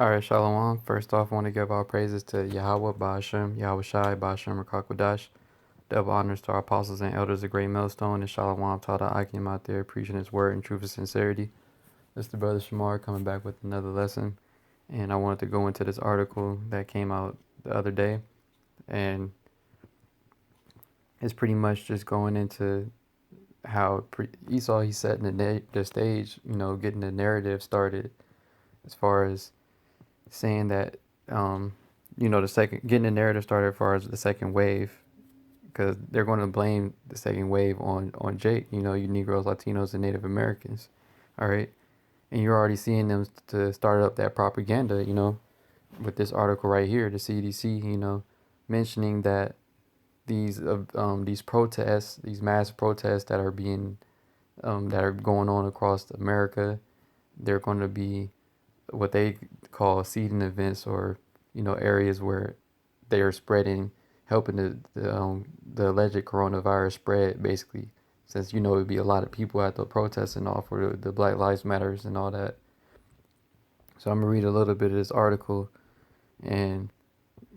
All right, Shalom. First off, I want to give all praises to Yahweh, Ba'ashem, Yahweh Shai, Ba'ashem, Rakakwadash. Double honors to our apostles and elders, a great millstone, and Shalom to all the Akim out there, preaching his word in truth and sincerity. This is the brother Shamar coming back with another lesson. And I wanted to go into this article that came out the other day. And it's pretty much just going into how Esau, he's setting the stage, getting the narrative started as far as saying that, the second, getting the narrative started as far as the second wave, because they're going to blame the second wave on Jake, you Negroes, Latinos, and Native Americans. All right. And you're already seeing them to start up that propaganda, with this article right here, the CDC, mentioning that these protests, these mass protests that are going on across America, they're going to be what they call seeding events, or areas where they are spreading, helping the alleged coronavirus spread, basically, since it'd be a lot of people at the protests and all for the Black Lives Matters and all that. So I'm gonna read a little bit of this article and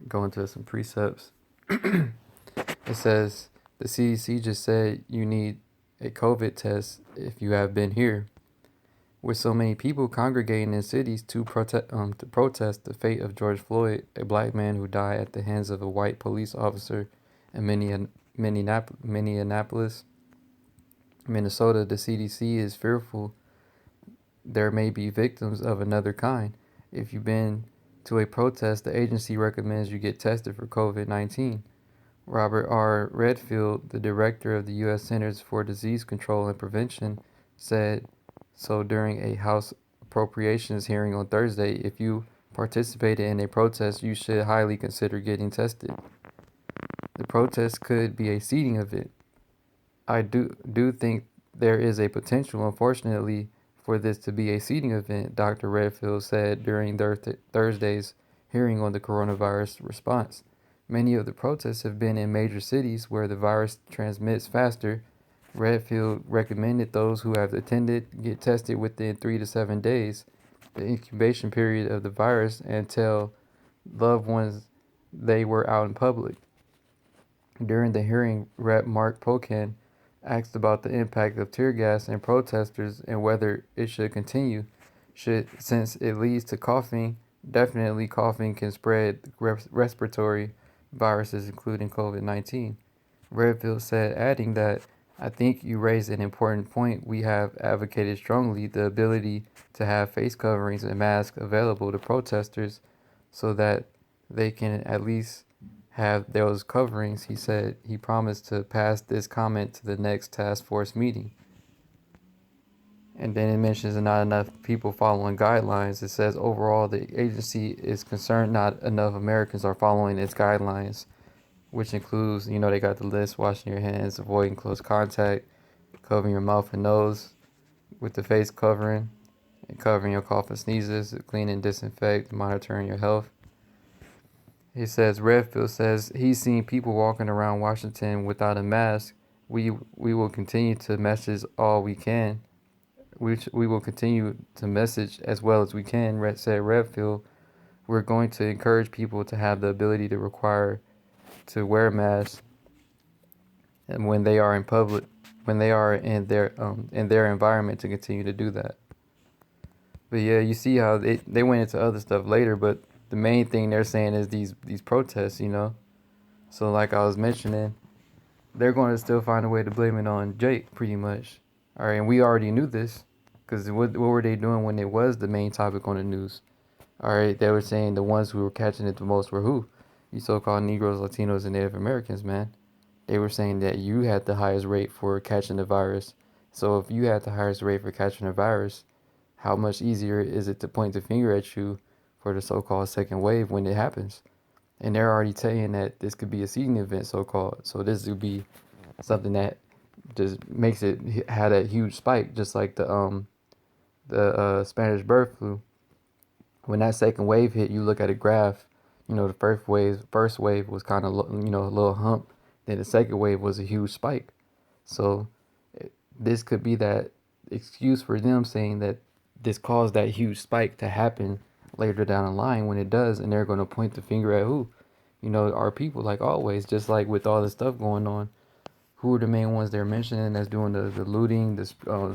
go into some precepts. It says the CDC just said you need a COVID test if you have been here. With so many people congregating in cities to protest the fate of George Floyd, a black man who died at the hands of a white police officer in Minneapolis, Minnesota, the CDC is fearful there may be victims of another kind. If you've been to a protest, the agency recommends you get tested for COVID-19. Robert R. Redfield, the director of the U.S. Centers for Disease Control and Prevention, said so during a House Appropriations hearing on Thursday. If you participated in a protest, you should highly consider getting tested. The protest could be a seeding event. I do think there is a potential, unfortunately, for this to be a seeding event, Dr. Redfield said during Thursday's hearing on the coronavirus response. Many of the protests have been in major cities where the virus transmits faster. Redfield recommended those who have attended get tested within 3 to 7 days, the incubation period of the virus, and tell loved ones they were out in public. During the hearing, Rep. Mark Pocan asked about the impact of tear gas and protesters and whether it should continue. Since it leads to coughing, definitely coughing can spread respiratory viruses, including COVID-19. Redfield said, adding that, I think you raised an important point. We have advocated strongly the ability to have face coverings and masks available to protesters so that they can at least have those coverings. He said he promised to pass this comment to the next task force meeting. And then it mentions not enough people following guidelines. It says overall the agency is concerned not enough Americans are following its guidelines, which includes, they got the list: washing your hands, avoiding close contact, covering your mouth and nose with the face covering, and covering your cough and sneezes, clean and disinfect, monitoring your health. He says, Redfield says he's seen people walking around Washington without a mask. We will continue to message all we can. We will continue to message as well as we can, said Redfield. We're going to encourage people to have the ability to wear masks, and when they are in public, when they are in their environment, to continue to do that. But yeah, you see how they went into other stuff later, but the main thing they're saying is these protests, So like I was mentioning, they're going to still find a way to blame it on Jake, pretty much. All right, and we already knew this, because what were they doing when it was the main topic on the news? All right, they were saying the ones who were catching it the most were who? You so-called Negroes, Latinos, and Native Americans, man. They were saying that you had the highest rate for catching the virus. So if you had the highest rate for catching the virus, how much easier is it to point the finger at you for the so-called second wave when it happens? And they're already saying that this could be a seeding event, so-called. So this would be something that just makes it had a huge spike, just like the Spanish bird flu. When that second wave hit, you look at a graph. The first wave was kind of a little hump. Then the second wave was a huge spike. So this could be that excuse for them saying that this caused that huge spike to happen later down the line when it does, and they're going to point the finger at who? You know, our people, like always, just like with all the stuff going on. Who are the main ones they're mentioning that's doing the looting, the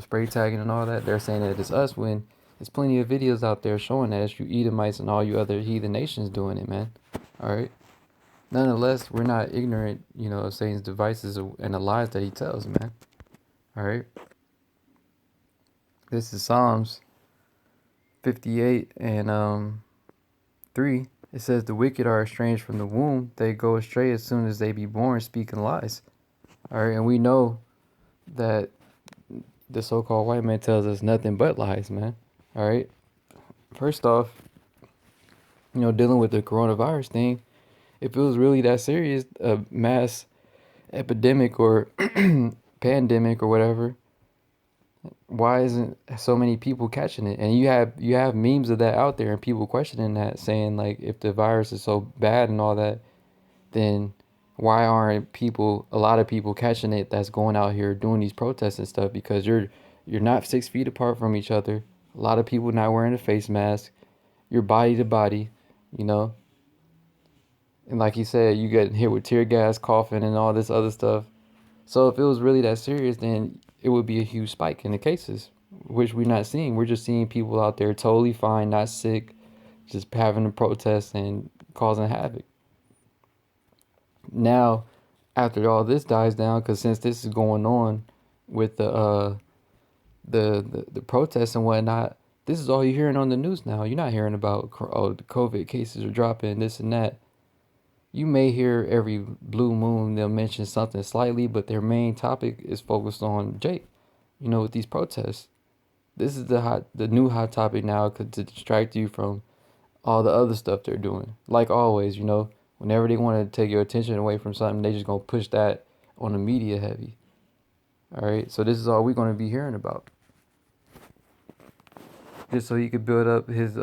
spray tagging and all that? They're saying that it's us when there's plenty of videos out there showing that it's you Edomites and all you other heathen nations doing it, man. All right. Nonetheless, we're not ignorant, you know, of Satan's devices and the lies that he tells, man. All right. This is Psalms 58 and 3. It says, "The wicked are estranged from the womb; they go astray as soon as they be born, speaking lies." All right, and we know that the so-called white man tells us nothing but lies, man. All right. First off, you know, dealing with the coronavirus thing, if it was really that serious, a mass epidemic or pandemic or whatever, why isn't so many people catching it? And you have memes of that out there and people questioning that, saying like, if the virus is so bad and all that, then why aren't a lot of people catching it that's going out here doing these protests and stuff? Because you're not 6 feet apart from each other. A lot of people not wearing a face mask. You're body to body, you know. And like you said, you get hit with tear gas, coughing, and all this other stuff. So if it was really that serious, then it would be a huge spike in the cases, which we're not seeing. We're just seeing people out there totally fine, not sick, just having a protest and causing havoc. Now, after all this dies down, because since this is going on with the protests and whatnot, this is all you're hearing on the news now. You're not hearing about, oh, the COVID cases are dropping, this and that. You may hear every blue moon they'll mention something slightly, but their main topic is focused on Jake. You know, with these protests, this is the new hot topic now, to distract you from all the other stuff they're doing. Like always, you know, whenever they want to take your attention away from something, they just gonna push that on the media heavy. All right, so this is all we're gonna be hearing about, just so he could build up his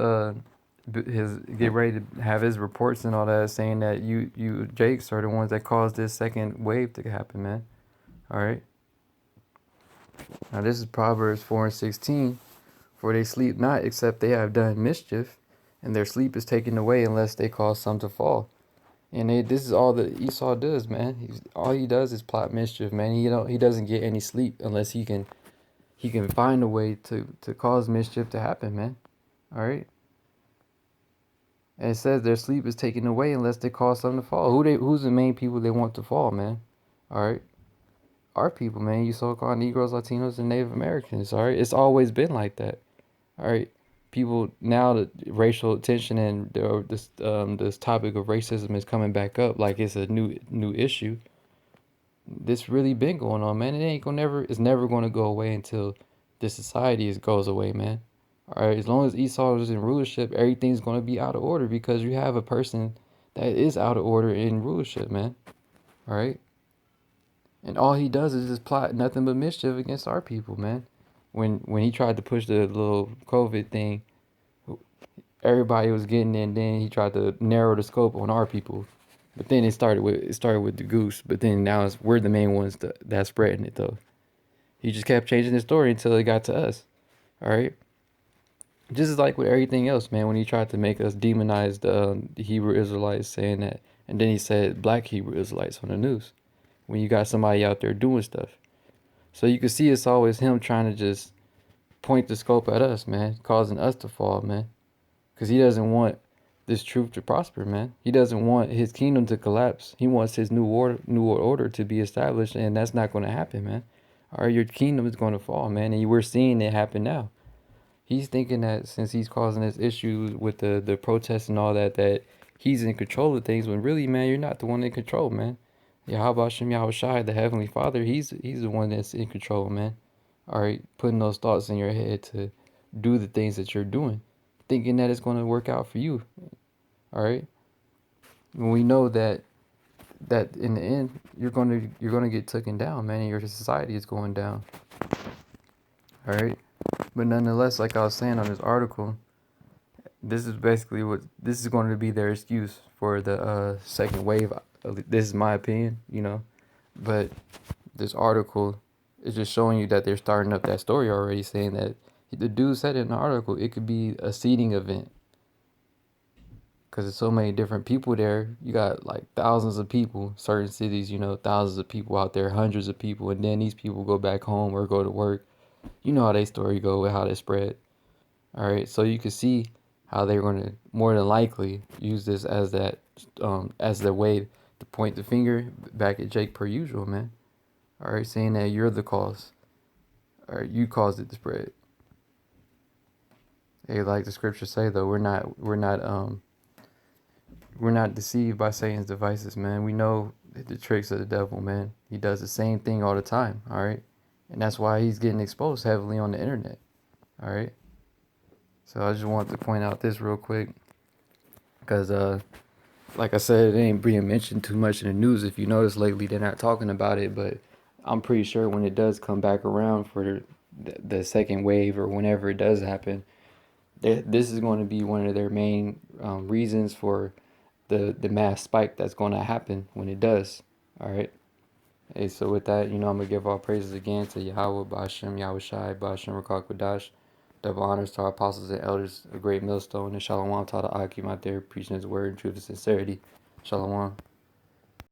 get ready to have his reports and all that, saying that you Jakes are the ones that caused this second wave to happen, man. All right. Now this is Proverbs 4:16. For they sleep not, except they have done mischief, and their sleep is taken away unless they cause some to fall. And this is all that Esau does, man. All he does is plot mischief, man. He doesn't get any sleep unless he can find a way to cause mischief to happen, man. All right. And it says their sleep is taken away unless they cause something to fall. Who's the main people they want to fall, man? All right. Our people, man. You so-called Negroes, Latinos, and Native Americans. All right. It's always been like that. All right. People now, the racial tension and this topic of racism is coming back up like it's a new issue. This really been going on, man. It's never gonna go away until this society goes away, man. All right, as long as Esau is in rulership, everything's gonna be out of order because you have a person that is out of order in rulership, man. All right, and all he does is just plot nothing but mischief against our people, man. When he tried to push the little COVID thing, everybody was getting in. Then he tried to narrow the scope on our people. But then it started with the goose. But then now we're the main ones that's spreading it though. He just kept changing the story until it got to us. All right. Just as like with everything else, man. When he tried to make us demonize the Hebrew Israelites, saying that, and then he said black Hebrew Israelites on the news. When you got somebody out there doing stuff, so you can see it's always him trying to just point the scope at us, man, causing us to fall, man. Because he doesn't want this truth to prosper, man. He doesn't want his kingdom to collapse. He wants his new order to be established, and that's not going to happen, man. All right, your kingdom is going to fall, man, and we're seeing it happen now. He's thinking that since he's causing this issue with the protests and all that, that he's in control of things, when really, man, you're not the one in control, man. Yahweh Shem Yahweh Shai, the Heavenly Father, he's the one that's in control, man. All right, putting those thoughts in your head to do the things that you're doing, thinking that it's going to work out for you. All right. When we know that in the end you're gonna get taken down, man, and your society is going down. All right. But nonetheless, like I was saying on this article, this is going to be their excuse for the second wave. This is my opinion, you know. But this article is just showing you that they're starting up that story already, saying that the dude said in the article it could be a seeding event. because there's so many different people there. You got like thousands of people, certain cities, thousands of people out there, hundreds of people, and then these people go back home or go to work. You know how they story go with how they spread. All right, so you can see how they're going to more than likely use this as their way to point the finger back at Jake per usual, man. All right, saying that you're the cause. All right, you caused it to spread. Hey, like the scriptures say though, we're not deceived by Satan's devices, man. We know the tricks of the devil, man. He does the same thing all the time, all right? And that's why he's getting exposed heavily on the internet, all right? So I just wanted to point out this real quick because, like I said, it ain't being mentioned too much in the news. If you notice lately, they're not talking about it, but I'm pretty sure when it does come back around for the second wave or whenever it does happen, this is going to be one of their main reasons for the mass spike that's going to happen when it does. All right. Hey, so with that, I'm going to give all praises again to Yahweh, Bashem, Yahweh Shai, Bashem, Rakak, Wadash. Double honors to our apostles and elders, a great millstone, and Shalom to all the Akim out there preaching his word in truth and sincerity. Shalom.